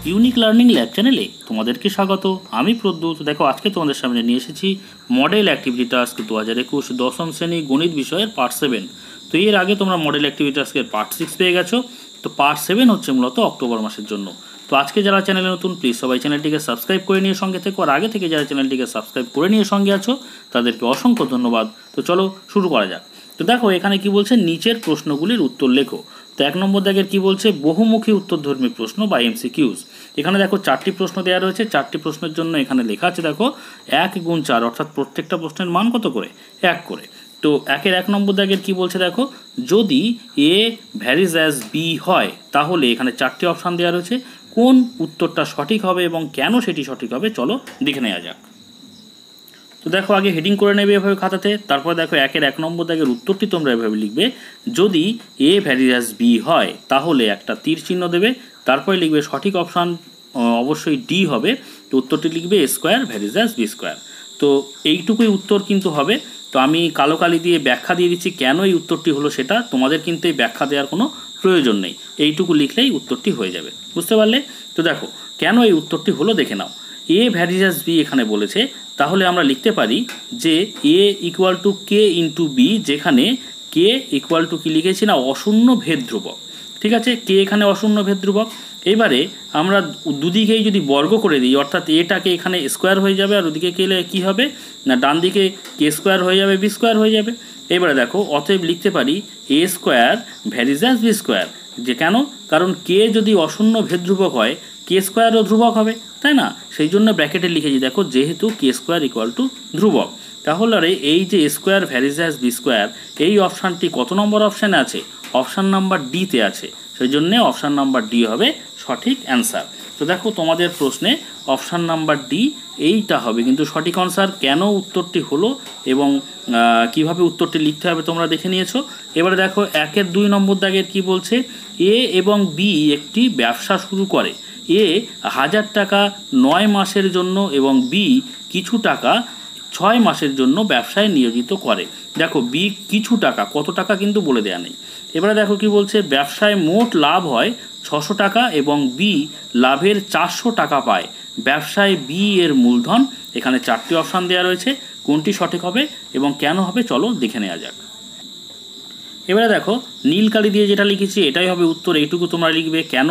Unique learning lab চ্যানেলে তোমাদেরকে স্বাগত। আমি প্রদ্যুৎ। দেখো আজকে তোমাদের সামনে নিয়ে এসেছি মডেল অ্যাক্টিভিটি টাস্ক 2021 দশম শ্রেণী গণিত বিষয়ের পার্ট 7। তো এর আগে তোমরা মডেল অ্যাক্টিভিটি টাস্কের পার্ট 6 পেয়ে গেছো। তো পার্ট 7 হচ্ছে মূলত অক্টোবর মাসের জন্য। তো আজকে যারা চ্যানেলে নতুন প্লিজ সবাই চ্যানেলটিকে সাবস্ক্রাইব করে নিয়ে সঙ্গে থেকো, আর আগে থেকে যারা চ্যানেলটিকে সাবস্ক্রাইব করে নিয়ে সঙ্গে আছো তাদেরকে অসংখ্য ধন্যবাদ। তো চলো শুরু করা যাক। তো দেখো এখানে কি বলছে, নিচের প্রশ্নগুলির উত্তর লেখো। তো 1 নম্বর দাগের কি বলছে, বহুমুখী উত্তরধর্মী প্রশ্ন বা এমসিকিউজ। এখানে দেখো 4টি প্রশ্ন দেওয়া রয়েছে। 4টি প্রশ্নের জন্য এখানে লেখা আছে দেখো 1 গুণ 4, অর্থাৎ প্রত্যেকটা প্রশ্নের মান কত করে, 1 করে। তো 1 নম্বর দাগের কি বলছে দেখো, যদি এ ভ্যারিজ অ্যাজ বি হয় তাহলে এখানে 4টি অপশান দেওয়া রয়েছে, কোন উত্তরটা সঠিক হবে এবং কেন সেটি সঠিক হবে চলো দেখে নেওয়া যাক। তো দেখো আগে হেডিং করে নেবে এভাবে খাতাতে, তারপর দেখো 1 নম্বর দাগের উত্তরটি তোমরা এভাবে লিখবে, যদি এ ভ্যারিজ অ্যাজ বি হয় তাহলে একটা তীর চিহ্ন দেবে, তারপরে লিখবে সঠিক অপশান অবশ্যই ডি হবে। তো উত্তরটি লিখবে A square varies as B square. তো এইটুকুই উত্তর কিন্তু হবে। তো আমি কালো কালি দিয়ে ব্যাখ্যা দিয়ে দিচ্ছি কেন এই উত্তরটি হলো সেটা, তোমাদের কিন্তু এই ব্যাখ্যা দেওয়ার কোনো প্রয়োজন নেই, এইটুকু লিখলেই উত্তরটি হয়ে যাবে, বুঝতে পারলে? তো দেখো কেন এই উত্তরটি হলো দেখে নাও। এ ভ্যারিজ অ্যাজ বি এখানে বলেছে, তাহলে আমরা লিখতে পারি যে A equal to K into B, যেখানে কে ইকুয়াল টু কি লিখেছি না, অশূন্য ভেদ ধ্রুবক। ঠিক আছে, কে এখানে অশূন্য ভেদ ধ্রুবক। এবারে আমরা দুদিকেই যদি বর্গ করে দিই, অর্থাৎ এটাকে এখানে স্কোয়ার হয়ে যাবে, আর ওদিকে গেলে কী হবে না, ডান দিকে কে স্কোয়ার হয়ে যাবে, বি স্কোয়ার হয়ে যাবে। এবারে দেখো অতএব লিখতে পারি A square varies as B square. যে কেন, কারণ কে যদি অশূন্য ভেদ ধ্রুবক হয় কে স্কোয়ারও ধ্রুবক হবে, তাই না? সেই জন্য ব্র্যাকেটে লিখেছি দেখো, যেহেতু কে স্কোয়ার ইকুয়াল টু ধ্রুবক, তাহলে এই যে square varies as B square এই অপশানটি কত নম্বর অপশানে আছে, অপশান নাম্বার ডিতে আছে। সেই জন্যে অপশান নাম্বার ডি হবে সঠিক অ্যান্সার। তো দেখো তোমাদের প্রশ্নে অপশান নাম্বার ডি এইটা হবে কিন্তু সঠিক অ্যান্সার। কেন উত্তরটি হলো এবং কিভাবে উত্তরটি লিখতে হবে তোমরা দেখে নিয়েছো। এবারে দেখো 2 নম্বর দাগের কি বলছে, এ এবং বি একটি ব্যবসা শুরু করে। এ 1000 টাকা 9 মাসের জন্য এবং বি কিছু টাকা 6 মাসের জন্য ব্যবসায় নিয়োজিত করে। দেখো বি কিছু টাকা, কত টাকা কিন্তু বলে দেওয়া নেই। এবারে দেখো কি বলছে, ব্যবসায় মোট লাভ হয় 600 টাকা এবং বি লাভের 400 টাকা পায়। ব্যবসায় বি এর মূলধন। এখানে 4টি অপশান দেওয়া রয়েছে, কোনটি সঠিক হবে এবং কেন হবে চলো দেখে নেওয়া যাক। এবারে দেখো নীল কালি দিয়ে যেটা লিখেছি এটাই হবে উত্তর, এইটুকু তোমরা লিখবে। কেন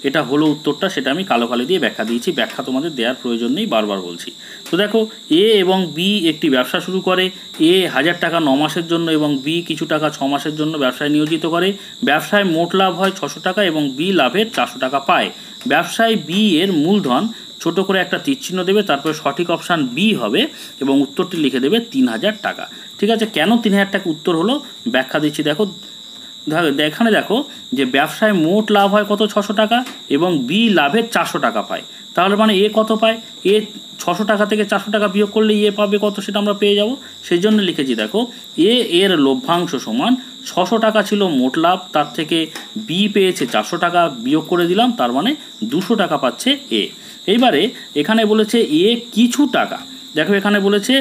এটা হলো উত্তরটা সেটা আমি কালো কালি দিয়ে ব্যাখ্যা দিয়েছি, ব্যাখ্যা তোমাদের দেওয়ার প্রয়োজন নেই, বারবার বলছি। তো দেখো এ এবং বি একটি ব্যবসা শুরু করে। এ 1000 টাকা 9 মাসের জন্য এবং বি কিছু টাকা 6 মাসের জন্য ব্যবসায় নিয়োজিত করে। ব্যবসায় মোট লাভ হয় 600 টাকা এবং বি লাভের 400 টাকা পায়। ব্যবসায় বি এর মূলধন, ছোট করে একটা তীরচিহ্ন দেবে, তারপরে সঠিক অপশান বি হবে এবং উত্তরটি লিখে দেবে 3000 টাকা। ঠিক আছে, কেন 3000 টাকা উত্তর হলো ব্যাখ্যা দিচ্ছি। দেখো এখানে দেখো যে ব্যবসায় মোট লাভ হয় কত, 600 টাকা এবং বি লাভের 400 টাকা পায়। তাহলে মানে এ কত পায়, এ 600 টাকা থেকে 400 টাকা বিয়োগ করলে এ পাবে কত সেটা আমরা পেয়ে যাব। সেই জন্য লিখেছি দেখো এ এর লভ্যাংশ সমান 600 টাকা ছিল মোট লাভ, তার থেকে বি পেয়েছে 400 টাকা, বিয়োগ করে দিলাম, তার মানে 200 টাকা পাচ্ছে এ। এইবারে এখানে বলেছে এ কিছু টাকা, দেখো এখানে বলেছে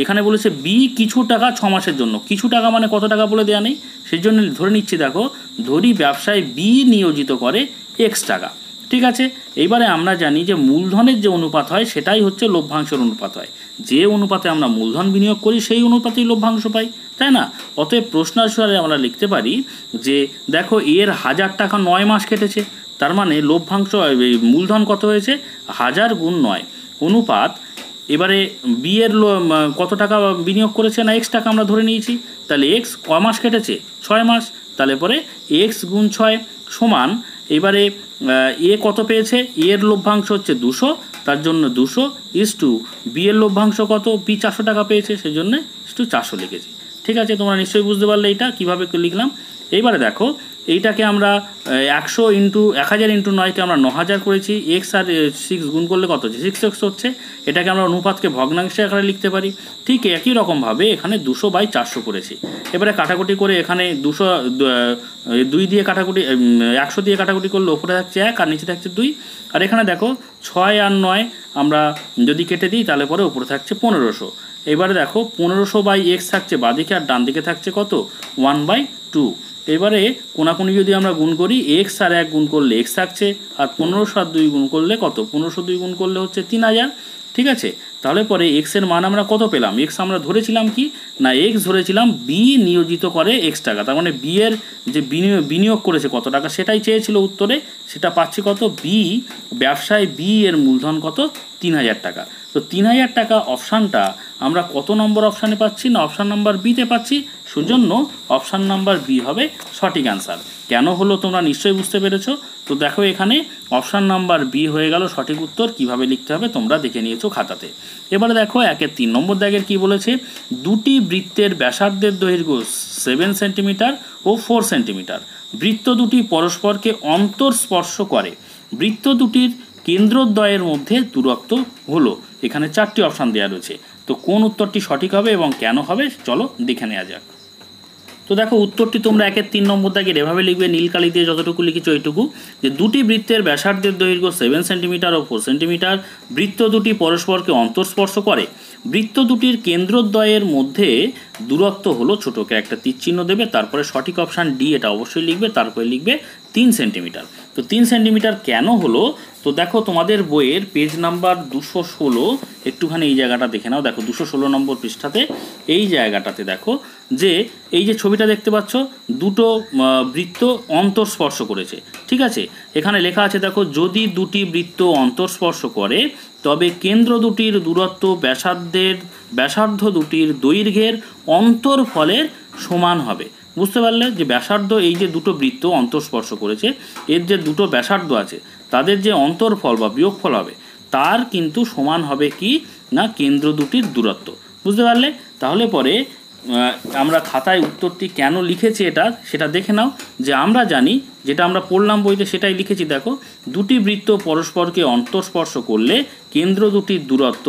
এখানে বলেছে বি কিছু টাকা 6 মাসের জন্য। কিছু টাকা মানে কত টাকা বলে দেওয়া নেই, সেই জন্য ধরে নিচ্ছি দেখো, ধরি ব্যবসায় বি নিয়োজিত করে এক্স টাকা। ঠিক আছে, এইবারে আমরা জানি যে মূলধনের যে অনুপাত হয় সেটাই হচ্ছে লভ্যাংশের অনুপাত হয়। যে অনুপাতে আমরা মূলধন বিনিয়োগ করি সেই অনুপাতেই লভ্যাংশ পাই, তাই না? অতএব প্রশ্নানুসারে আমরা লিখতে পারি যে দেখো এর 1000 টাকা 9 মাস কেটেছে, তার মানে লভ্যাংশ মূলধন কত হয়েছে 1000 গুণ 9 অনুপাত। এবারে বি এর কত টাকা বিনিয়োগ করেছে না এক্স টাকা আমরা ধরে নিয়েছি, তাহলে এক্স ক মাস কেটেছে 6 মাস, তাহলে পরে এক্স গুণ 6 সমান, এবারে এ কত পেয়েছে, এর লভ্যাংশ হচ্ছে 200, তার জন্য 200 ইস টু বি এর লভ্যাংশ কত, বি 400 টাকা পেয়েছে, সেই জন্য ইস টু 400 লিখেছি। ঠিক আছে, তোমরা নিশ্চয়ই বুঝতে পারলে এটা কীভাবে লিখলাম। এইবারে দেখো এইটাকে আমরা 1000 ইন্টু 9কে আমরা 9000 করেছি, এক্স আর 6 গুণ করলে কত হচ্ছে 6x হচ্ছে। এটাকে আমরা অনুপাতকে ভগ্নাংশে আকারে লিখতে পারি। ঠিক একই রকমভাবে এখানে 200/400 করেছি। এবারে কাটাকুটি করে এখানে 2 দিয়ে কাটাকুটি 100 দিয়ে কাটাকুটি করলে ওপরে থাকছে 1 আর নিচে থাকছে 2। আর এখানে দেখো 6 আর 9 আমরা যদি কেটে দিই তাহলে পরে ওপরে থাকছে 1500। এবারে দেখো 1500/x থাকছে বাঁদিকে আর ডান দিকে থাকছে কত 1/2। 2। এবারে কোনাকুনি যদি আমরা গুণ করি এক্স আর 1 গুণ করলে এক্স থাকছে, আর 1500 আর 2 গুণ করলে কত, 1502 গুণ করলে হচ্ছে 3000। ঠিক আছে, তাহলে পরে এক্সের মান আমরা কত পেলাম, এক্স আমরা ধরেছিলাম কি না, এক্স ধরেছিলাম বি নিয়োজিত করে এক্স টাকা, তার মানে বি এর যে বিনিয়োগ করেছে কত টাকা সেটাই চেয়েছিল উত্তরে, সেটা পাচ্ছি কত, বি ব্যবসায় বি এর মূলধন কত, 3000 টাকা। তো 3000 টাকা অপশানটা আমরা কত নম্বর অপশানে পাচ্ছি না, অপশান নাম্বার বিতে পাচ্ছি, সেজন্য অপশান নাম্বার বি হবে সঠিক অ্যান্সার। কেন হলো তোমরা নিশ্চয়ই বুঝতে পেরেছো। তো দেখো এখানে অপশান নাম্বার বি হয়ে গেল সঠিক উত্তর। কিভাবে লিখতে হবে তোমরা দেখে নিয়েছো খাতাতে। এবারে দেখো 1-3 নম্বর দাগের কি বলেছে, দুটি বৃত্তের ব্যাসার্ধের দৈর্ঘ্য 7 সেন্টিমিটার ও 4 সেন্টিমিটার, বৃত্ত দুটি পরস্পরকে অন্তর্স্পর্শ করে, বৃত্ত দুটির কেন্দ্রদ্বয়ের মধ্যে দূরত্ব হলো। এখানে 4টি অপশান দেওয়া রয়েছে, তো কোন উত্তরটি সঠিক হবে এবং কেন হবে চলো দেখে নেওয়া যাক। তো দেখো উত্তরটি তোমরা 1-3 নম্বর দাগের এভাবে লিখবে, নীল কালি দিয়ে যতটুকু লিখেছো ওইটুকু, যে দুটি বৃত্তের ব্যাসার্ধের দৈর্ঘ্য 7 সেন্টিমিটার ও 4 সেন্টিমিটার, বৃত্ত দুটি পরস্পরকে অন্তর্স্পর্শ করে, বৃত্ত দুটির কেন্দ্রদ্বয়ের মধ্যে দূরত্ব হলো, ছোটকে একটা তীর চিহ্ন দেবে, তারপরে সঠিক অপশান ডি এটা অবশ্যই লিখবে, তারপরে লিখবে 3 সেন্টিমিটার। তো 3 সেন্টিমিটার কেন হলো, তো দেখো তোমাদের বইয়ের পেজ নাম্বার 216, একটুখানি এই জায়গাটা দেখে নাও। দেখো 216 নম্বর পৃষ্ঠাতে এই জায়গাটাতে দেখো যে এই যে ছবিটা দেখতে পাচ্ছ, দুটো বৃত্ত অন্তর্স্পর্শ করেছে। ঠিক আছে, এখানে লেখা আছে দেখো, যদি দুটি বৃত্ত অন্তর্স্পর্শ করে তবে কেন্দ্র দুটির দূরত্ব ব্যাসার্ধ দুটির দৈর্ঘ্যের অন্তর্ফলের সমান হবে। বুঝতে পারলে যে ব্যাসার্ধ, এই যে দুটো বৃত্ত অন্তর্স্পর্শ করেছে এর যে দুটো ব্যাসার্ধ আছে তাদের যে অন্তর্ফল বা বিয়োগফল হবে তার কিন্তু সমান হবে কি না কেন্দ্র দুটির দূরত্ব। বুঝতে পারলে, তাহলে পরে আমরা খাতায় উত্তরটি কেন লিখেছি এটা সেটা দেখে নাও। যে আমরা জানি, যেটা আমরা পড়লাম বইতে সেটাই লিখেছি। দেখো, দুটি বৃত্ত পরস্পরকে অন্তর্স্পর্শ করলে কেন্দ্র দুটির দূরত্ব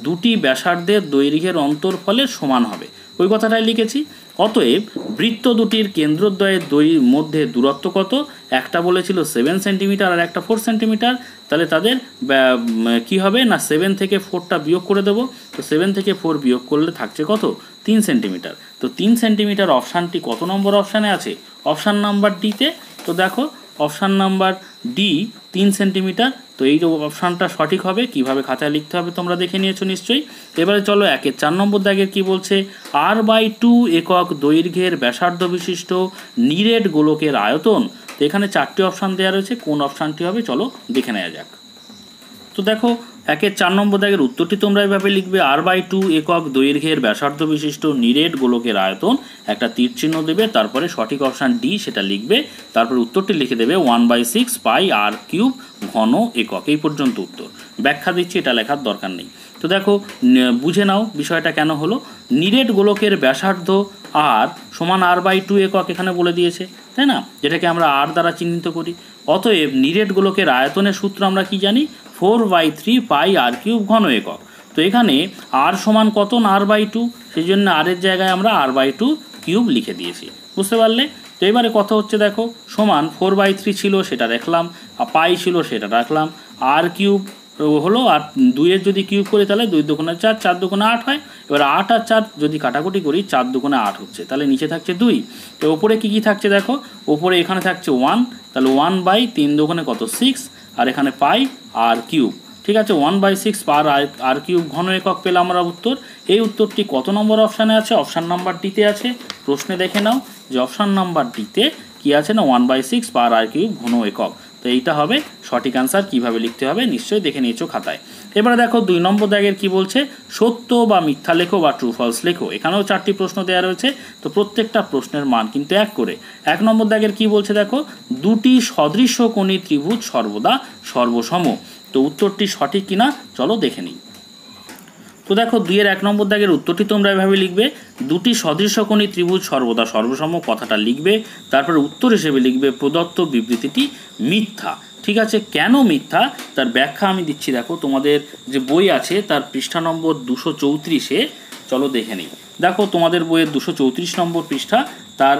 দুটি ব্যাসার্ধের দৈর্ঘ্যের অন্তর্ফলের সমান হবে, ওই কথাটাই লিখেছি। অতএব বৃত্ত দুটির কেন্দ্রদ্বয়ের মধ্যে দূরত্ব কত, একটা বলেছিল 7 সেন্টিমিটার আর একটা 4 সেন্টিমিটার, তাহলে তাদের কি হবে না 7 থেকে 4টা বিয়োগ করে দেবো। তো 7 থেকে 4 বিয়োগ করলে থাকছে কত, 3 সেন্টিমিটার। তো 3 সেন্টিমিটার অপশানটি কত নম্বর অপশানে আছে, অপশান নাম্বার ডিতে। তো দেখো অপশান নাম্বার ডি 3 সেন্টিমিটার। তো এই যে অপশানটা সঠিক হবে। কিভাবে খাতায় লিখতে হবে তোমরা দেখে নিয়েছো নিশ্চয়ই। এবারে চলো 1-4 নম্বর দাগের কি বলছে, r/2 একক দৈর্ঘ্যের ব্যাসার্ধ বিশিষ্ট নিরেট গোলকের আয়তন। তো এখানে 4টি অপশান দেওয়া রয়েছে, কোন অপশানটি হবে চলো দেখে নেওয়া যাক। তো দেখো 1-4 নম্বর দাগের উত্তরটি তোমরা এভাবে লিখবে, r/2 একক দৈর্ঘ্যের ব্যাসার্ধ বিশিষ্ট নিরেট গোলকের আয়তন, একটা তীর চিহ্ন দেবে, তারপরে সঠিক অপশান ডি সেটা লিখবে, তারপরে উত্তরটি লিখে দেবে 1/6 পাই r³ ঘন একক। এই পর্যন্ত উত্তর। ব্যাখ্যা দিচ্ছি, এটা লেখার দরকার নেই। তো দেখো বুঝে নাও বিষয়টা কেন হলো। নিরেট গোলকের ব্যাসার্ধ আর সমান r/2 একক এখানে বলে দিয়েছে, তাই না, যেটাকে আমরা r দ্বারা চিহ্নিত করি। অতএব নিরেট গোলকের আয়তনের সূত্র আমরা কি জানি, 4/3 পাই r³ ঘন একক। তো এখানে r সমান কত না r/2, সেই জন্য r এর জায়গায় আমরা r/2³ লিখে দিয়েছি। বুঝতে পারলে। তো এবারে কথা হচ্ছে দেখো, সমান 4/3 ছিল সেটা রাখলাম, পাই ছিল সেটা রাখলাম, r³ হলো, আর 2-এর যদি কিউব করি তাহলে 2 দুগুণে 4, 4 দুগুণে 8 হয়। এবার 8 আর 4 যদি কাটাকুটি করি 4 দুগুণে 8 হচ্ছে, তাহলে নিচে থাকছে 2। তো ওপরে কি থাকছে দেখো, ওপরে এখানে থাকছে 1, তাহলে 1/3 দুগুণে কত 6, আর এখানে পাই r³। ঠিক আছে, 1/6 পার r³ ঘন একক পেলাম আমরা উত্তর। এই উত্তরটি কত নম্বর অপশানে আছে, অপশান নাম্বার ডিতে আছে। প্রশ্নে দেখে নাও যে অপশান নাম্বার ডিতে কি আছে না 1/6 পার r³ ঘন একক। তো এইটা হবে সঠিক অ্যান্সার। কীভাবে লিখতে হবে নিশ্চয়ই দেখে নিয়েছো খাতায়। এবারে দেখো 2 নম্বর দাগের কি বলছে, সত্য বা মিথ্যা লেখো বা ট্রু ফলস লেখো। এখানেও 4টি প্রশ্ন দেওয়া রয়েছে, তো প্রত্যেকটা প্রশ্নের মান কিন্তু 1 করে। 1 নম্বর দাগের কি বলছে দেখো, দুটি সদৃশকোণী ত্রিভুজ সর্বদা সর্বসম। তো উত্তরটি সঠিক কিনা চলো দেখে নিই। তো দেখো 2-এর 1 নম্বর দাগের উত্তরটি তোমরা এভাবে লিখবে, দুটি সদৃশকোণী ত্রিভুজ সর্বদা সর্বসম কথাটা লিখবে, তারপরে উত্তর হিসেবে লিখবে প্রদত্ত বিবৃতিটি মিথ্যা। ঠিক আছে, কেন মিথ্যা তার ব্যাখ্যা আমি দিচ্ছি। দেখো তোমাদের যে বই আছে তার পৃষ্ঠা নম্বর 234-এ চলো দেখে নিই। দেখো তোমাদের বইয়ের 234 নম্বর পৃষ্ঠা, তার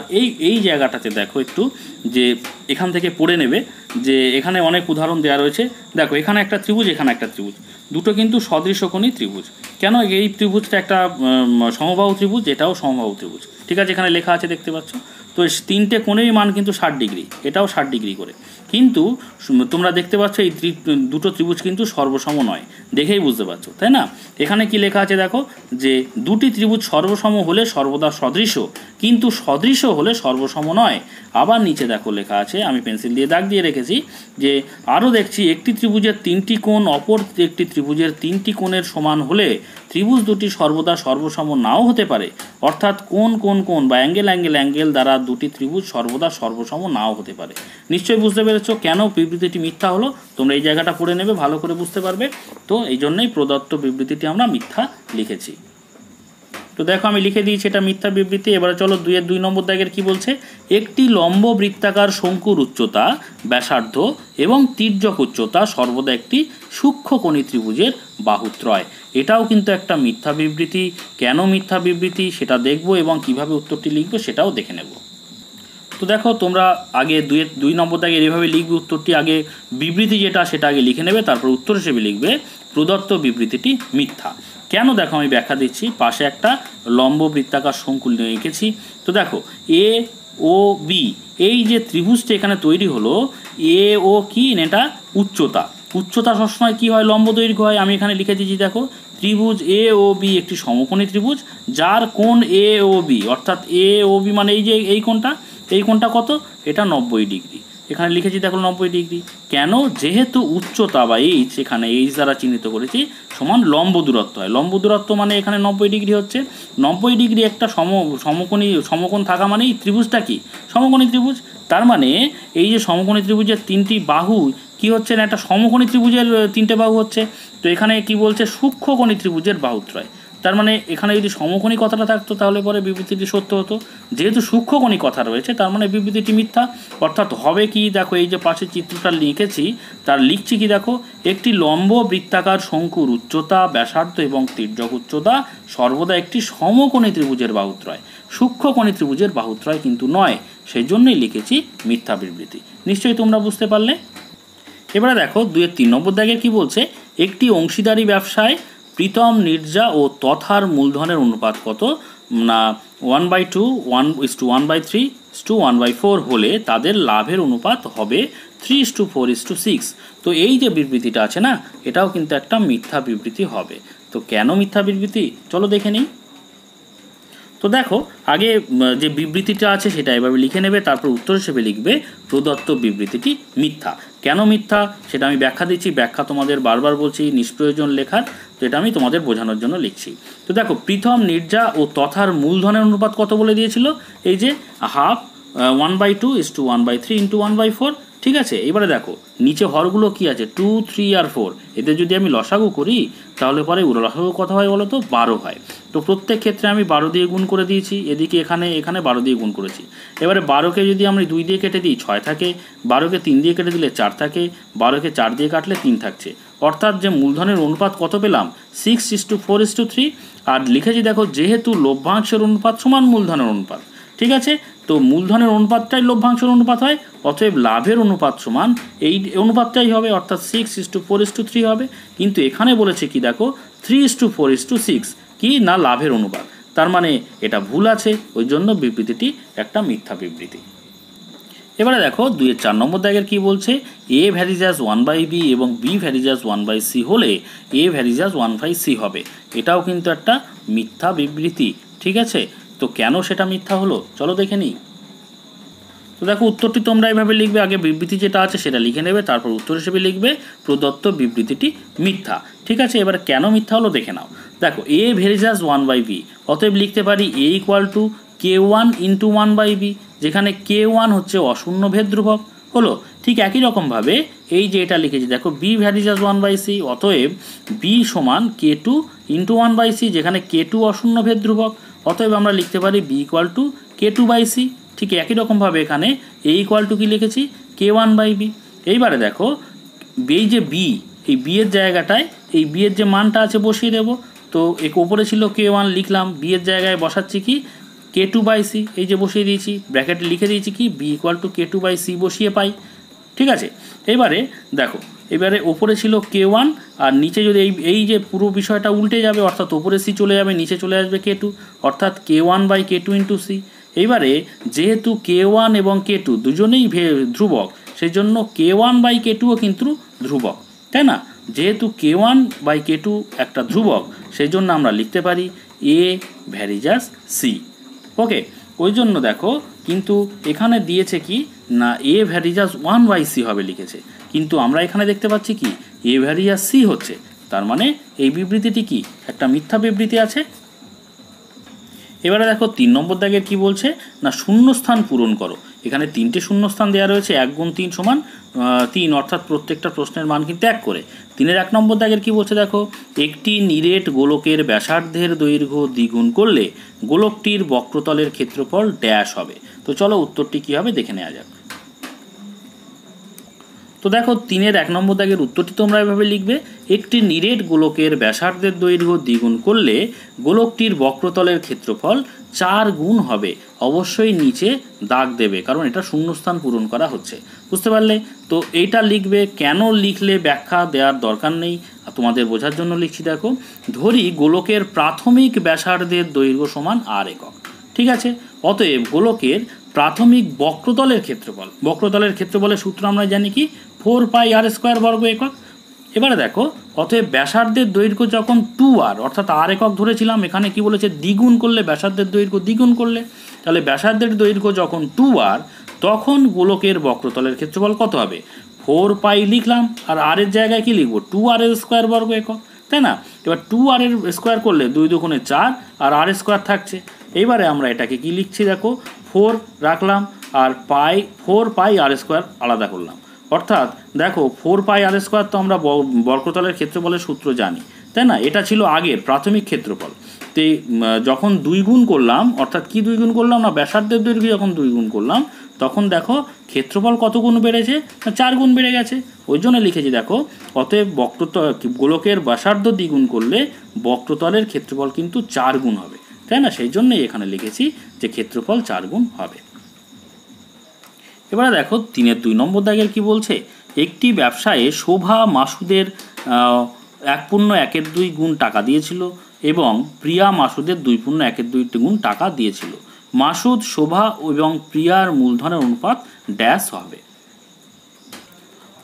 এই জায়গাটাতে দেখো একটু, যে এখান থেকে পড়ে নেবে যে এখানে অনেক উদাহরণ দেওয়া রয়েছে। দেখো এখানে একটা ত্রিভুজ, এখানে একটা ত্রিভুজ, দুটো কিন্তু সদৃশকোণী ত্রিভুজ। কেন এই ত্রিভুজটা একটা সমবাহু ত্রিভুজ, এটাও সমবাহু ত্রিভুজ, ঠিক আছে। এখানে লেখা আছে দেখতে পাচ্ছ। তো তিনটে কোণেরই মান কিন্তু 60 ডিগ্রি, এটাও 60 ডিগ্রি করে। কিন্তু তোমরা দেখতে পাচ্ছ এই দুটো ত্রিভুজ কিন্তু সর্বসম নয়, দেখেই বুঝতে পারছো, তাই না? এখানে কি লেখা আছে দেখো, যে দুটি ত্রিভুজ সর্বসম হলে সর্বদা সদৃশ, কিন্তু সদৃশ হলে সর্বসম নয়। আবার নিচে দেখো লেখা আছে, আমি পেন্সিল দিয়ে দাগ দিয়ে রেখেছি, যে আরও দেখছি একটি ত্রিভুজের 3টি কোণ অপর একটি ত্রিভুজের 3টি কোণের সমান হলে ত্রিভুজ দুটি সর্বদা সর্বসম নাও হতে পারে। অর্থাৎ কোণ বা অ্যাঙ্গেল দ্বারা দুটি ত্রিভুজ সর্বদা সর্বসম নাও হতে পারে। নিশ্চয়ই বুঝতে পেরেছো কেন বিবৃতিটি মিথ্যা হলো। তোমরা এই জায়গাটা পড়ে নেবে, ভালো করে বুঝতে পারবে। তো এই জন্যই প্রদত্ত বিবৃতিটি আমরা মিথ্যা লিখেছি। তো দেখো আমি লিখে দিয়েছি এটা মিথ্যা বিবৃতি। এবারে চলো 2 নম্বর দাগের কি বলছে, একটি লম্ব বৃত্তাকার শঙ্কুর উচ্চতা, ব্যাসার্ধ এবং তির্যক উচ্চতা সর্বদা একটি সূক্ষ্মকোণী ত্রিভুজের বাহুত্রয়। এটাও কিন্তু একটা মিথ্যা বিবৃতি। কেন মিথ্যা বিবৃতি সেটা দেখব এবং কিভাবে উত্তরটি লিখবো সেটাও দেখে নেব। তো দেখো তোমরা আগে 2 নম্বর দাগে এইভাবে লিখবে উত্তরটি, আগে বিবৃতি যেটা সেটা আগে লিখে নেবে, তারপর উত্তর হিসেবে লিখবে প্রদত্ত বিবৃতিটি মিথ্যা। কেন দেখো আমি ব্যাখ্যা দিচ্ছি। পাশে একটা লম্ব বৃত্তাকার শঙ্কু এঁকেছি। তো দেখো এ ও বি, এই যে ত্রিভুজটা এখানে তৈরি হলো, এ ও কি, এটা উচ্চতা সবসময় কি হয়, লম্ব দৈর্ঘ্য হয়। আমি এখানে লিখে দিয়েছি দেখো, ত্রিভুজ এ ও বি একটি সমকোণী ত্রিভুজ, যার কোণ এ ও বি, অর্থাৎ এ ও বি মানে এই যে এই কোণটা কত, এটা 90 ডিগ্রি। এখানে লিখেছি দেখো 90 ডিগ্রি। কেন, যেহেতু উচ্চতা বা এইচ, এখানে এইচ দ্বারা চিহ্নিত করেছি, সমান লম্ব দূরত্ব হয়। লম্ব দূরত্ব মানে এখানে 90 ডিগ্রি হচ্ছে। 90 ডিগ্রি একটা সমকোণ থাকা মানে এই ত্রিভুজটা কি, সমকোণী ত্রিভুজ। তার মানে এই যে সমকোণী ত্রিভুজের 3টি বাহু কি হচ্ছে না, একটা সমকোণী ত্রিভুজের 3টে বাহু হচ্ছে। তো এখানে কি বলছে, সূক্ষ্মকোণী ত্রিভুজের বাহুত্রয়। তার মানে এখানে যদি সমকোণী কথাটা থাকতো তাহলে পরে বিবৃতিটি সত্য হতো। যেহেতু সূক্ষ্মকোণী কথা রয়েছে তার মানে বিবৃতিটি মিথ্যা। অর্থাৎ হবে কি, দেখো এই যে পাশে চিত্রটা লিখেছি তার লিখছি কি দেখো, একটি লম্ব বৃত্তাকার শঙ্কুর উচ্চতা, ব্যাসার্ধ এবং তির্যক উচ্চতা সর্বদা একটি সমকোণী ত্রিভুজের বাহুত্রয়, সূক্ষ্মকোণী ত্রিভুজের বাহুত্রয় কিন্তু নয়। সেই জন্যই লিখেছি মিথ্যা বিবৃতি। নিশ্চয়ই তোমরা বুঝতে পারলে। এবারে দেখো 2-3 নম্বর দাগের কি বলছে, একটি অংশীদারি ব্যবসায় প্রীতম, নীরজা ও তথার মূলধনের অনুপাত কত না 1/2, 1:1/3:1/4 হলে তাদের লাভের অনুপাত হবে 3:4:6। তো এই যে বিবৃতিটা আছে না, এটাও কিন্তু একটা মিথ্যা বিবৃতি হবে। তো কেন মিথ্যা বিবৃতি চলো দেখে নিই। তো দেখো আগে যে বিবৃতিটা আছে সেটা এভাবে লিখে নেবে, তারপর উত্তর হিসেবে লিখবে প্রদত্ত বিবৃতিটি মিথ্যা। কেন মিথ্যা সেটা আমি ব্যাখ্যা দিচ্ছি। ব্যাখ্যা তোমাদের বারবার বলছি নিষ্প্রয়োজন লেখার, তো এটা আমি তোমাদের বোঝানোর জন্য লিখছি। তো দেখো প্রীতম, নীরজা ও তথার মূলধনের অনুপাত কত বলে দিয়েছিল, এই যে 1/2, 1/2:1/3:1/4, ঠিক আছে। এবারে দেখো নিচে হরগুলো কি আছে, 2, 3 আর 4, এদের যদি আমি লসাগু করি তাহলে পরে লসাগু কত হয় বলো তো, 12 হয়। তো প্রত্যেক ক্ষেত্রে আমি 12 দিয়ে গুণ করে দিয়েছি, এদিকে এখানে 12 দিয়ে গুণ করেছি। এবারে 12কে যদি আমি 2 দিয়ে কেটে দিই 6 থাকে, 12কে 3 দিয়ে কেটে দিলে 4 থাকে, 12কে 4 দিয়ে কাটলে 3 থাকছে। অর্থাৎ যে মূলধনের অনুপাত কত পেলাম, 6:4:3। আর লিখেছি দেখো, যেহেতু লভ্যাংশের অনুপাত সমান মূলধনের অনুপাত, ঠিক আছে। তো মূলধনের অনুপাতটাই লভ্যাংশের অনুপাত হয়, অতএব লাভের অনুপাত সমান এই অনুপাতটাই হবে, অর্থাৎ 6:4:3 হবে। কিন্তু এখানে বলেছে কি দেখো, 3:4:6 কি না লাভের অনুপাত। তার মানে এটা ভুল আছে, ওই জন্য বিবৃতিটি একটা মিথ্যা বিবৃতি। এবারে দেখো 2-4 নম্বর দাগের কি বলছে, a ভ্যারিজ অ্যাজ 1/b এবং b ভ্যারিজ অ্যাজ 1/c হলে a ভ্যারিজ অ্যাজ 1/c হবে। এটাও কিন্তু একটা মিথ্যা বিবৃতি, ঠিক আছে। তো কেন সেটা মিথ্যা হলো চলো দেখে নিই। তো দেখো উত্তরটি তোমরা এভাবে লিখবে, আগে বিবৃতি যেটা আছে সেটা লিখে নেবে, তারপর উত্তর হিসেবে লিখবে প্রদত্ত বিবৃতিটি মিথ্যা, ঠিক আছে। এবার কেন মিথ্যা হলো দেখে নাও। দেখো a ভ্যারিজ অ্যাজ 1/b, অতএব লিখতে পারি a = k1 × 1/b, যেখানে k1 হচ্ছে অশূন্য ভেদ ধ্রুবক হলো। ঠিক একই রকমভাবে এই যে এটা লিখেছি দেখো, b ভ্যারিজ অ্যাজ 1/c, অতএব b সমান k2 × 1/c, যেখানে k2 অশূন্য ভেদ ধ্রুবক। অতএব আমরা লিখতে পারি b = k2/c। ঠিক একই রকমভাবে এখানে a = কি লিখেছি, k1/b। এইবারে দেখো এই যে b, এই b এর জায়গাটায় এই b এর যে মানটা আছে বসিয়ে দেব। তো ওপরে ছিল k1 লিখলাম, b এর জায়গায় বসাচ্ছি কি k2/c, এই যে বসিয়ে দিয়েছি, ব্র্যাকেটে লিখে দিয়েছি কি b = k2/c বসিয়ে পাই, ঠিক আছে। এবারে দেখো এবারে ওপরে ছিল K1 আর নিচে যদি এই যে পুরো বিষয়টা উল্টে যাবে, অর্থাৎ ওপরে C চলে যাবে, নিচে চলে আসবে K2, অর্থাৎ K1/K2 ইন্টু C। এইবারে যেহেতু K1 এবং K2 দুজনেই ধ্রুবক, সেই জন্য K1/K2ও কিন্তু ধ্রুবক, তাই না? যেহেতু K1/K2 একটা ধ্রুবক, সেই জন্য আমরা লিখতে পারি A ভ্যারিজাস C। ওকে, ওই জন্য দেখো কিন্তু এখানে দিয়েছে কি না A ভ্যারিজাস 1/C হবে লিখেছে, কিন্তু আমরা এখানে দেখতে পাচ্ছি কি A ভ্যারিজাস C হচ্ছে, তার মানে এই বিবৃতিটি কি একটা মিথ্যা বিবৃতি আছে। এবারে দেখো 3 নম্বর দাগের কি বলছে না শূন্যস্থান পূরণ করো। এখানে 3টে শূন্যস্থান দেওয়া রয়েছে, 1 গুণ 3 সমান 3, অর্থাৎ প্রত্যেকটা প্রশ্নের মান কিন্তু 1 করে। 3-এর 1 নম্বর দাগের কি বলছে দেখো, একটি নিরেট গোলকের ব্যাসার্ধের দৈর্ঘ্য দ্বিগুণ করলে গোলকটির বক্রতলের ক্ষেত্রফল ড্যাশ হবে। তো চলো উত্তরটি কী হবে দেখে নেওয়া যাক। তো দেখো 3-এর 1 নম্বর দাগের উত্তরটি তোমরা এভাবে লিখবে, একটি নিরেট গোলকের ব্যাসার্ধের দৈর্ঘ্য দ্বিগুণ করলে গোলকটির বক্রতলের ক্ষেত্রফল 4 গুণ হবে। অবশ্যই নিচে দাগ দেবে, কারণ এটা শূন্যস্থান পূরণ করা হচ্ছে, বুঝতে পারলে? তো এইটা লিখবে, কেন লিখলে ব্যাখ্যা দেওয়ার দরকার নেই, তোমাদের বোঝার জন্য লিখছি। দেখো ধরি গোলকের প্রাথমিক ব্যাসার্ধের দৈর্ঘ্য সমান r একক, ঠিক আছে? অতএব গোলকের প্রাথমিক বক্রতলের ক্ষেত্রফল, বক্রতলের ক্ষেত্রফলের সূত্র আমরা জানি কি 4πr² বর্গ একক। এবারে দেখো অতএব ব্যাসার্ধের দৈর্ঘ্য যখন 2r, অর্থাৎ r একক ধরেছিলাম, এখানে কি বলেছে দ্বিগুণ করলে ব্যাসার্ধের দৈর্ঘ্য দ্বিগুণ করলে, তাহলে ব্যাসার্ধের দৈর্ঘ্য যখন 2r তখন গোলকের বক্রতলের ক্ষেত্রফল কত হবে? 4π লিখলাম, আর r এর জায়গায় কি লিখবো 2r² বর্গ একক, তাই না? এবার 2r এর স্কোয়ার করলে 2 দুগুণে 4 আর r² থাকছে। এইবারে আমরা এটাকে কি লিখছি দেখো 4 রাখলাম আর 4πr² আলাদা করলাম, অর্থাৎ দেখো 4πr² তো আমরা বক্রতলের ক্ষেত্রফলের সূত্র জানি, তাই না? এটা ছিল আগের প্রাথমিক ক্ষেত্রফল। তো যখন 2 গুণ করলাম, অর্থাৎ কি 2 গুণ করলাম না ব্যাসার্ধের দৈর্ঘ্য যখন 2 গুণ করলাম, তখন দেখো ক্ষেত্রফল কত গুণ বেড়েছে না 4 গুণ বেড়ে গেছে। ওই জন্য লিখেছি দেখো অতএব গোলকের ব্যাসার্ধ দ্বিগুণ করলে বক্রতলের ক্ষেত্রফল কিন্তু 4 গুণ হবে, তাই না? সেই জন্যই এখানে লিখেছি যে ক্ষেত্রফল 4 গুণ হবে। এবারে দেখো 3-এর 2 নম্বর দাগের কি বলছে, একটি ব্যবসায়ে শোভা মাসুদের 1.1/2 গুণ টাকা দিয়েছিল এবং প্রিয়া মাসুদের 2.1/2 গুণ টাকা দিয়েছিল। মাসুদ, শোভা এবং প্রিয়ার মূলধনের অনুপাত ড্যাশ হবে।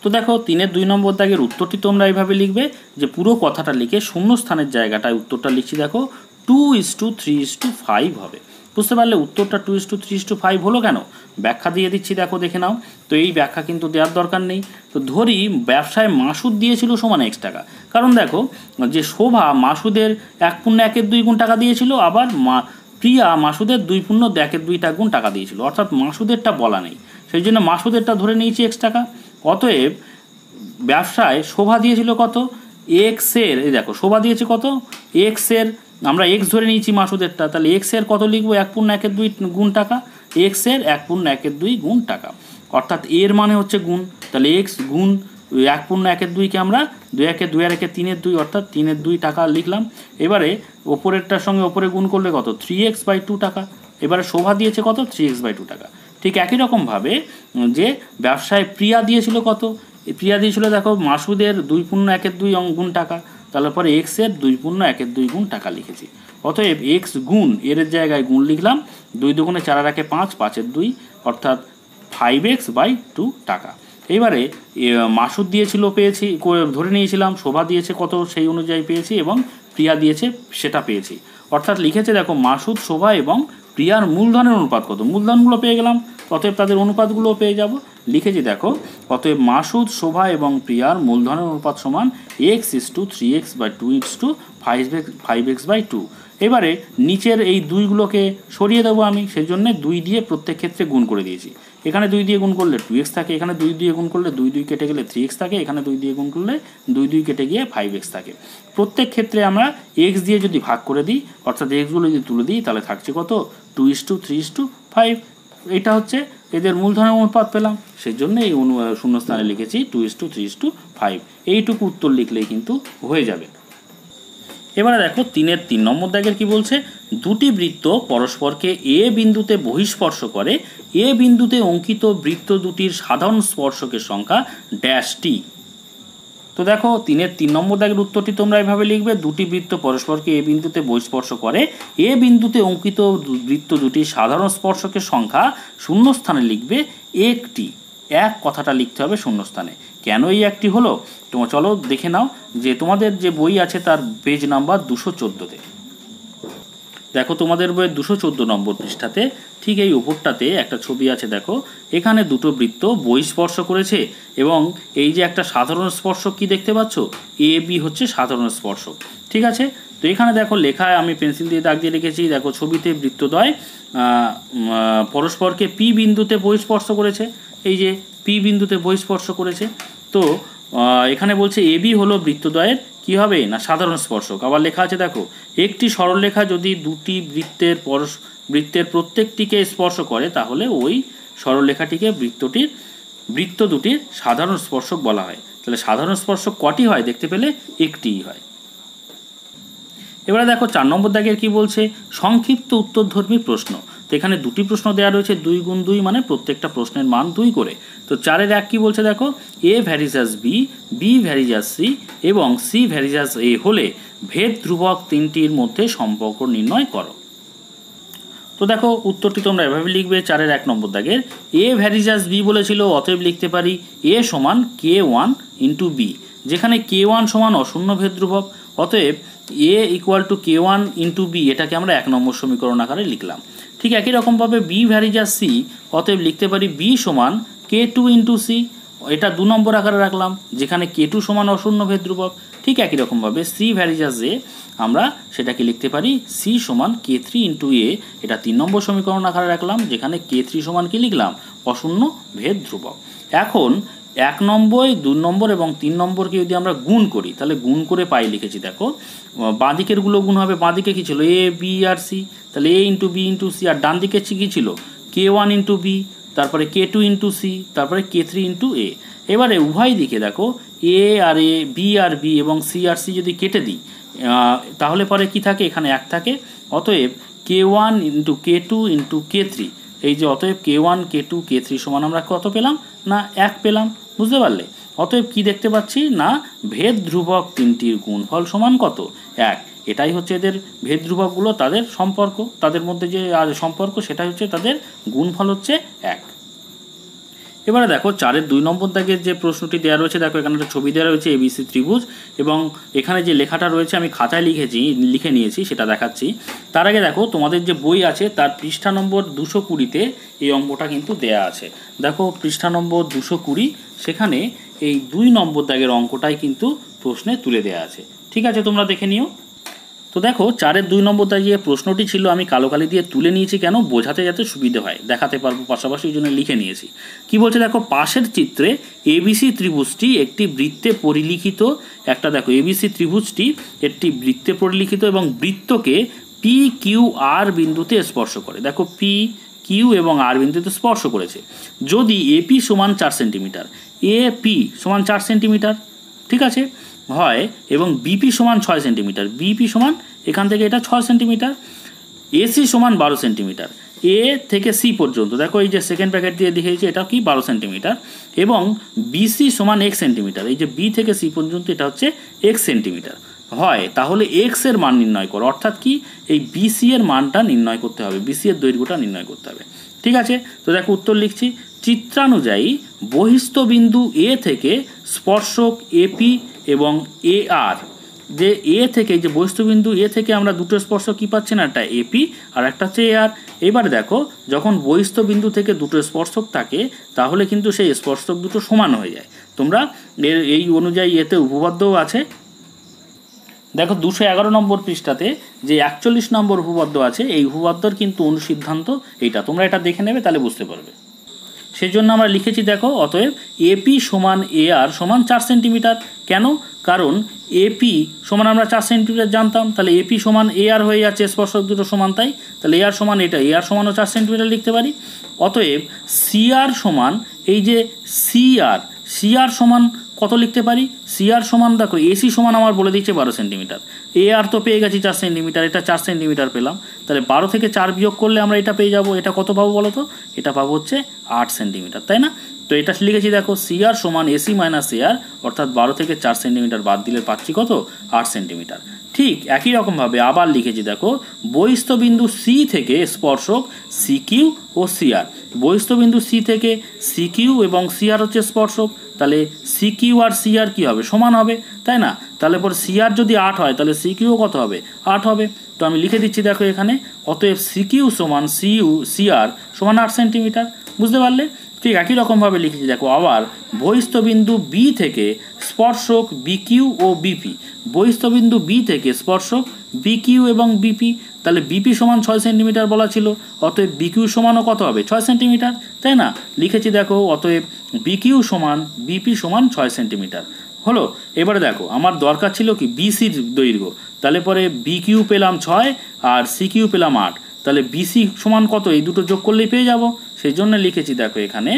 তো দেখো 3-এর 2 নম্বর দাগের উত্তরটি তোমরা এইভাবে লিখবে যে পুরো কথাটা লিখে শূন্যস্থানের জায়গাটায় উত্তরটা লিখছি দেখো 2:3:5 হবে। বুঝতে পারলে উত্তরটা 2:3:5 হলো কেন? ব্যাখ্যা দিয়ে দিচ্ছি, দেখো দেখে নাও। তো এই ব্যাখ্যা কিন্তু দেওয়ার দরকার নেই। তো ধরি ব্যবসায় মাসুদ দিয়েছিল সমান x টাকা, কারণ দেখো যে শোভা মাসুদের 1.1/2 গুণ টাকা দিয়েছিল, আবার প্রিয়া মাসুদের 2.1/2 গুণ টাকা দিয়েছিল, অর্থাৎ মাসুদেরটা বলা নেই, সেই জন্য মাসুদেরটা ধরে নিয়েছি x টাকা। অতএব ব্যবসায় শোভা দিয়েছিল কত x এর, এই দেখো শোভা দিয়েছে কত x এর, আমরা x ধরে নিয়েছি মাসুদেরটা, তাহলে x এর কত লিখবো 1.1/2 গুণ টাকা, x এর 1.1/2 গুণ টাকা, অর্থাৎ এর মানে হচ্ছে গুণ, তাহলে x গুণ 1.1/2 কে আমরা 2 অর্থাৎ 3/2 টাকা লিখলাম। এবারে ওপরেরটার সঙ্গে ওপরে গুণ করলে কত 3x/2 টাকা। এবারে শোভা দিয়েছে কত 3x/2 টাকা। ঠিক একই রকমভাবে যে ব্যবসায় প্রিয়া দিয়েছিল কত, প্রিয়া দিয়েছিল দেখো মাসুদের 2.1/2 গুণ টাকা, তাহলে পরে x এর 2.1/2 গুণ টাকা লিখেছি। অতএব x গুণ এর জায়গায় গুণ লিখলাম, 2 দুগুণে 4 রাখে 5, 5-এর 2 অর্থাৎ 5x/2 টাকা। এইবারে মাসুদ দিয়েছিল পেয়েছি, ধরে নিয়েছিলাম, শোভা দিয়েছে কত সেই অনুযায়ী পেয়েছি, এবং প্রিয়া দিয়েছে সেটা পেয়েছি, অর্থাৎ লিখেছে দেখো মাসুদ, শোভা এবং প্রিয়ার মূলধনের অনুপাত কত, মূলধনগুলো পেয়ে গেলাম, অতএব তাদের অনুপাতগুলোও পেয়ে যাব। লিখেছি দেখো অতএব মাসুদ, শোভা এবং প্রিয়ার মূলধনের অনুপাত সমান x:3x/2:5x/2। এবারে নিচের এই 2গুলোকে সরিয়ে দেবো আমি, সেই জন্য 2 দিয়ে প্রত্যেক ক্ষেত্রে গুণ করে দিয়েছি। এখানে 2 দিয়ে গুণ করলে 2x থাকে, এখানে 2 দিয়ে গুণ করলে 2 কেটে গেলে 3x থাকে, এখানে 2 দিয়ে গুণ করলে 2 কেটে গিয়ে 5x থাকে। প্রত্যেক ক্ষেত্রে আমরা x দিয়ে যদি ভাগ করে দিই, অর্থাৎ xগুলো যদি তুলে দিই, তাহলে থাকছে কত 2:3:5। এটা হচ্ছে এদের মূলধনের অনুপাত পেলাম, সেই জন্য এই শূন্যস্থানে লিখেছি 2:3:5। এইটুকু উত্তর লিখলেই কিন্তু হয়ে যাবে। এবারে দেখো 3-এর 3 নম্বর দাগের কি বলছে, দুটি বৃত্ত পরস্পরকে এ বিন্দুতে বহিঃস্পর্শ করে, এ বিন্দুতে অঙ্কিত বৃত্ত দুটির সাধারণ স্পর্শকের সংখ্যা ড্যাশ টি। তো দেখো 3 নম্বর দাগের উত্তরটি তোমরা এভাবে লিখবে, দুটি বৃত্ত পরস্পরকে এ বিন্দুতে বহিঃস্পর্শ করে, এ বিন্দুতে অঙ্কিত বৃত্ত দুটি সাধারণ স্পর্শকের সংখ্যা শূন্যস্থানে লিখবে একটি। এক কথাটা লিখতে হবে শূন্যস্থানে। কেন এই একটি হলো তোমরা চলো দেখে নাও, যে তোমাদের যে বই আছে তার পেজ নাম্বার 214-তে। দেখো তোমাদের বইয়ের 214 নম্বর পৃষ্ঠাতে ঠিক এই উপরটাতে একটা ছবি আছে। দেখো এখানে দুটো বৃত্ত বহিঃস্পর্শ করেছে এবং এই যে একটা সাধারণ স্পর্শক কি দেখতে পাচ্ছ, এ বি হচ্ছে সাধারণ স্পর্শক। ঠিক আছে, তো এখানে দেখো লেখায় আমি পেন্সিল দিয়ে দাগ দিয়ে রেখেছি। দেখো ছবিতে বৃত্তদ্বয় পরস্পরকে পি বিন্দুতে বহিঃস্পর্শ করেছে, এই যে পি বিন্দুতে বহিঃস্পর্শ করেছে। তো এখানে বলছে এ বি হলো বৃত্তদ্বয়ের কি হবে না সাধারণ স্পর্শক। আবার লেখা আছে দেখো, একটি সরলরেখা যদি দুটি বৃত্তের প্রত্যেকটিকে স্পর্শ করে তাহলে ওই সরলরেখাটিকে বৃত্ত দুটির সাধারণ স্পর্শক বলা হয়। তাহলে সাধারণ স্পর্শক কটি হয় দেখতে পেলে, একটিই হয়। এবারে দেখো 4 নম্বর দাগের কি বলছে, সংক্ষিপ্ত উত্তরধর্মী প্রশ্ন। তো এখানে দুটি প্রশ্ন দেওয়া রয়েছে, 2 গুণ 2 মানে প্রত্যেকটা প্রশ্নের মান 2 করে। তো 4-এর 1 কি বলছে দেখো, A varies as B, B varies as C এবং সি ভ্যারিজাস এ হলে ভেদ ধ্রুবক তিনটির মধ্যে সম্পর্ক নির্ণয় করো। তো দেখো উত্তরটি তোমরা এভাবে লিখবে 4-এর 1 নম্বর দাগের, এ ভ্যারিজাস বি বলেছিল, অতএব লিখতে পারি এ সমান K1 ইন্টু বি, যেখানে K1 সমান অশূন্য ভেদ ধ্রুবক, অতএব A equal to K1 into B, এটাকে আমরা 1 নম্বর সমীকরণ আকারে লিখলাম। ঠিক একই রকমভাবে বি ভ্যারিজাস সি, অতএব লিখতে পারি বি সমান K2 ইন্টু সি, এটা 2 নম্বর আকারে রাখলাম, যেখানে K2 সমান অশূন্য ভেদ ধ্রুবক। ঠিক একই রকমভাবে সি ভ্যারিজাস এ আমরা সেটাকে লিখতে পারি সি সমান K3 ইন্টু এ, এটা 3 নম্বর সমীকরণ আকারে রাখলাম, যেখানে K3 সমান কি লিখলাম, অশূন্য ভেদ ধ্রুবক। এখন 1 নম্বর, 2 নম্বর এবং 3 নম্বরকে যদি আমরা গুণ করি তাহলে গুণ করে পাই লিখেছি। দেখো বাঁদিকের গুলো গুণ হবে, বাঁদিকে কি ছিল এ বি আর সি, তাহলে এ ইন্টু বি ইন্টু সি, আর ডান দিকে কি ছিল K1 ইন্টু বি, তারপরে K2 ইন্টু সি, তারপরে K3 ইন্টু এ। এবারে উভয় দিকে দেখো এ আর এ, বি আর বি এবং সি আর সি যদি কেটে দিই তাহলে পরে কি থাকে, এখানে 1 থাকে। অতএব K1 into K2 into K3, এই যে অতএব K1 K2 K3 সমান আমরা কত পেলাম না 1 পেলাম, বুঝতে পারলে। অতএব কি দেখতে পাচ্ছি না ভেদ ধ্রুবক তিনটির গুণফল সমান কত, 1। এটাই হচ্ছে এদের ভেদ ধ্রুবকগুলো, তাদের সম্পর্ক, তাদের মধ্যে যে সম্পর্ক সেটাই হচ্ছে তাদের গুণফল হচ্ছে 1। এবারে দেখো 4-এর 2 নম্বর দাগের যে প্রশ্নটি দেওয়া রয়েছে, দেখো এখানে একটা ছবি দেওয়া রয়েছে এবিসি ত্রিভুজ, এবং এখানে যে লেখাটা রয়েছে আমি খাতায় লিখে নিয়েছি সেটা দেখাচ্ছি। তার আগে দেখো তোমাদের যে বই আছে তার পৃষ্ঠা নম্বর 220-তে এই অঙ্কটা কিন্তু দেয়া আছে। দেখো পৃষ্ঠা নম্বর 220, সেখানে এই 2 নম্বর দাগের অঙ্কটাই কিন্তু প্রশ্নে তুলে দেওয়া আছে। ঠিক আছে, তোমরা দেখে নিও। তো দেখো 4-এর 2 নম্বর দাগের যে প্রশ্নটি ছিল আমি কালো কালি দিয়ে তুলে নিয়েছি, কেন বোঝাতে যাতে সুবিধে হয়, দেখাতে পারবো পাশাপাশি, ওই জন্য লিখে নিয়েছি। কি বলছে দেখো, পাশের চিত্রে এবিসি ত্রিভুজটি একটি বৃত্তে পরিলিখিত, একটা দেখো এবিসি ত্রিভুজটি একটি বৃত্তে পরিলিখিত এবং বৃত্তকে পি কিউ আর বিন্দুতে স্পর্শ করে। দেখো পি কিউ এবং আর বিন্দুতে স্পর্শ করেছে। যদি এপি সমান 4 সেন্টিমিটার, এপি সমান 4 সেন্টিমিটার, ঠিক আছে হয়, এবং বিপি সমান 6 সেন্টিমিটার, বিপি সমান এখান থেকে এটা 6 সেন্টিমিটার, এসি সমান 12 সেন্টিমিটার, এ থেকে সি পর্যন্ত দেখো এই যে সেকেন্ড প্যাকেট দিয়ে দেখিয়েছি এটা কি 12 সেন্টিমিটার, এবং বিসি সমান 1 সেন্টিমিটার, এই যে বি থেকে সি পর্যন্ত এটা হচ্ছে 1 সেন্টিমিটার হয়, তাহলে এক্স এর মান নির্ণয় করো। অর্থাৎ কি এই বিসি এর মানটা নির্ণয় করতে হবে, বিসি এর দৈর্ঘ্যটা নির্ণয় করতে হবে। ঠিক আছে, তো দেখো উত্তর লিখছি, চিত্রানুযায়ী বহিস্থ বিন্দু এ থেকে স্পর্শক এপি এবং এ আর, যে এ থেকে যে বহিস্থবিন্দু এ থেকে আমরা দুটো স্পর্শক কি পাচ্ছি না, একটা এপি আর একটা হচ্ছে এ আর। এবারে দেখো যখন বহিস্থবিন্দু থেকে দুটো স্পর্শক থাকে তাহলে কিন্তু সেই স্পর্শক দুটো সমান হয়ে যায়। তোমরা এই অনুযায়ী এতে উপপাদ্যও আছে। দেখো 211 নম্বর পৃষ্ঠাতে যে 41 নম্বর উপপাদ্য আছে, এই উপপাদ্যর কিন্তু অনুসিদ্ধান্ত এইটা, তোমরা এটা দেখে নেবে তাহলে বুঝতে পারবে। সেই জন্য আমরা লিখেছি দেখো, অতএব এপি সমান এ আর সমান 4 সেন্টিমিটার। কেন? কারণ এপি সমান আমরা 4 সেন্টিমিটার জানতাম, তাহলে এপি সমান এ আর হয়ে যাচ্ছে, স্পর্শক দুটো সমান, তাই তাহলে এ আর সমান এটা, এ আর সমানও 4 সেন্টিমিটার লিখতে পারি। অতএব সি আর সমান এই যে সি আর সমান কত লিখতে পারি, সিআর সমান দেখো এসি সমান আমার বলে দিচ্ছে 12 সেন্টিমিটার, এ আর তো পেয়ে গেছি 4 সেন্টিমিটার, এটা 4 সেন্টিমিটার পেলাম, তাহলে 12 থেকে 4 বিয়োগ করলে আমরা এটা পেয়ে যাব, এটা কত পাবো বলো তো, এটা পাবো হচ্ছে 8 সেন্টিমিটার, তাই না? তো এটা লিখেছি দেখো সিআর সমান এসি মাইনাস এআর, অর্থাৎ 12 থেকে 4 সেন্টিমিটার বাদ দিলে পাচ্ছি কত, 8 সেন্টিমিটার। ঠিক একই রকমভাবে আবার লিখেছি দেখো বহিস্থবিন্দু সি থেকে স্পর্শক সিকিউ ও সিআর, বহিস্থবিন্দু সি থেকে সিকিউ এবং সিআর হচ্ছে স্পর্শক, তাহলে সিকিউ আর সিআর কী হবে, সমান হবে, তাই না? তাহলে পর সিআর যদি 8 হয় তাহলে সিকিউও কত হবে, 8 হবে। তো আমি লিখে দিচ্ছি দেখো এখানে, অতএব সিকিউ সমান সিআর সমান 8 সেন্টিমিটার, বুঝতে পারলে? ঠিক একই রকমভাবে লিখেছি দেখো আবার বহিস্থবিন্দু বি থেকে স্পর্শক বিকিউ ও বিপি, বহিস্থবিন্দু বি থেকে স্পর্শক বিকিউ এবং বিপি, তাহলে বিপি সমান 6 সেন্টিমিটার বলা ছিল, অতএব বিকিউ সমানও কত হবে, 6 সেন্টিমিটার, তাই না? লিখেছি দেখো অতএব বিকিউ সমান বিপি সমান 6 সেন্টিমিটার হলো। এবারে দেখো আমার দরকার ছিল কি বিসির দৈর্ঘ্য, তাহলে পরে বিকিউ পেলাম 6 আর সিকিউ পেলাম 8, তাহলে বিসি সমান কত, এই দুটো যোগ করলেই পেয়ে যাব, সেই জন্য লিখেছি দেখো এখানে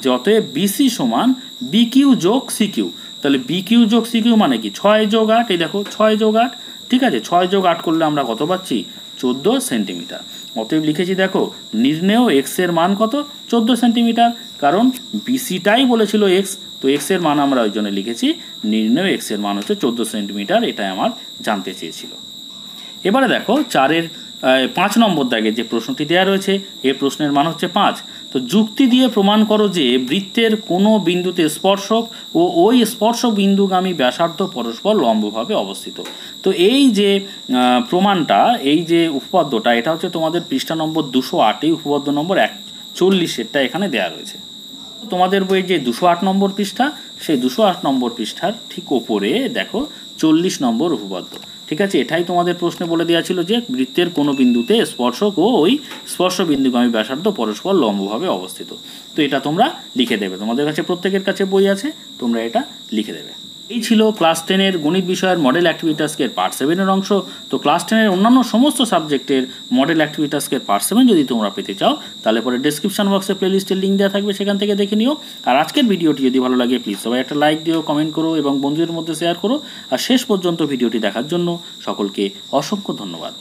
যে অতএব বিসি সমান বিকিউ যোগ সিকিউ, তাহলে বিকিউ যোগ সিকিউ মানে কি 6 যোগ 8, এই দেখো 6 যোগ 8, ঠিক আছে, 6 যোগ 8 করলে আমরা কত পাচ্ছি, 14 সেন্টিমিটার। অতএব লিখেছি দেখো নির্ণেয় এক্স এর মান কত, 14 সেন্টিমিটার, কারণ বিসিটাই বলেছিল এক্স, তো এক্স এর মান আমরা ওই জন্য লিখেছি নির্ণেয় এক্স এর মান হচ্ছে 14 সেন্টিমিটার, এটাই আমার জানতে চেয়েছিল। এবারে দেখো 4-এর 5 নম্বর দাগে যে প্রশ্নটি দেওয়া রয়েছে, এই প্রশ্নের মান হচ্ছে 5। তো যুক্তি দিয়ে প্রমাণ করো যে বৃত্তের কোনো বিন্দুতে স্পর্শক ও ওই স্পর্শ বিন্দুগামী ব্যাসার্ধ পরস্পর লম্বভাবে অবস্থিত। তো এই যে প্রমাণটা, এই যে উপপাদ্যটা, এটা হচ্ছে তোমাদের পৃষ্ঠা নম্বর 208, উপপাদ্য নম্বর 41 এখানে দেওয়া রয়েছে। তোমাদের বই যে 208 নম্বর পৃষ্ঠা, সেই 208 নম্বর পৃষ্ঠার ঠিক ওপরে দেখো 40 নম্বর উপপাদ্য, ঠিক আছে? এটাই তোমাদের প্রশ্নে বলে দেওয়া ছিল যে বৃত্তের কোনো বিন্দুতে স্পর্শক ও ওই স্পর্শ বিন্দুগামী ব্যাসার্ধ পরস্পর লম্বভাবে অবস্থিত। তো এটা তোমরা লিখে দেবে, তোমাদের কাছে প্রত্যেকের কাছে বই আছে, তোমরা এটা লিখে দেবে। এই ছিল ক্লাস 10-এর গণিত বিষয়ের মডেল অ্যাক্টিভিটি টাস্কের পার্ট 7-এর অংশ। তো ক্লাস 10-এর অন্যান্য সমস্ত সাবজেক্টের মডেল অ্যাক্টিভিটি টাস্কের পার্ট 7 যদি তোমরা পেতে চাও, তাহলে পরে ডেসক্রিপশন বক্সে প্লেলিস্টের লিঙ্ক দেওয়া থাকবে, সেখান থেকে দেখে নিও। আর আজকের ভিডিওটি যদি ভালো লাগে প্লিজ সবাই একটা লাইক দিও, কমেন্ট করো এবং বন্ধুদের মধ্যে শেয়ার করো। আর শেষ পর্যন্ত ভিডিওটি দেখার জন্য সকলকে অসংখ্য ধন্যবাদ।